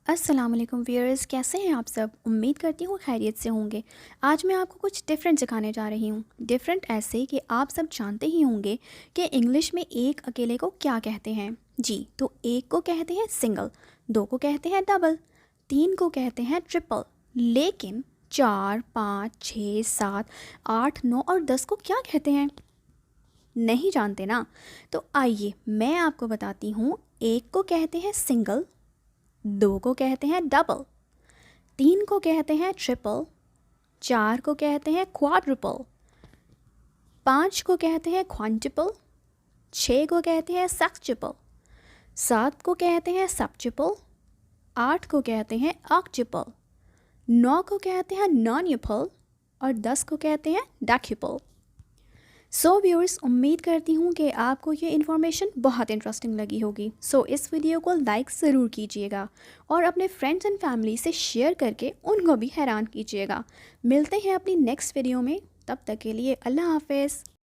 अस्सलाम वालेकुम व्यूअर्स, कैसे हैं आप सब। उम्मीद करती हूँ खैरियत से होंगे। आज मैं आपको कुछ डिफरेंट सिखाने जा रही हूँ। डिफरेंट ऐसे कि आप सब जानते ही होंगे कि इंग्लिश में एक अकेले को क्या कहते हैं। जी, तो एक को कहते हैं सिंगल, दो को कहते हैं डबल, तीन को कहते हैं ट्रिपल, लेकिन चार, पाँच, छः, सात, आठ, नौ और 10 को क्या कहते हैं? नहीं जानते ना? तो आइए मैं आपको बताती हूँ। एक को कहते हैं सिंगल, दो को कहते हैं डबल, तीन को कहते हैं ट्रिपल, चार को कहते हैं क्वाड्रुपल, पाँच को कहते हैं क्वांटिपल, छः को कहते हैं सेक्सट्रिपल, सात को कहते हैं सेप्ट्रिपल, आठ को कहते हैं ऑक्ट्रिपल, नौ को कहते हैं नॉन्युपल और 10 को कहते हैं डेक्युपल। सो व्यूअर्स, उम्मीद करती हूँ कि आपको ये इन्फॉर्मेशन बहुत इंटरेस्टिंग लगी होगी। सो इस वीडियो को लाइक ज़रूर कीजिएगा और अपने फ्रेंड्स एंड फैमिली से शेयर करके उनको भी हैरान कीजिएगा। मिलते हैं अपनी नेक्स्ट वीडियो में, तब तक के लिए अल्लाह हाफ़िज़।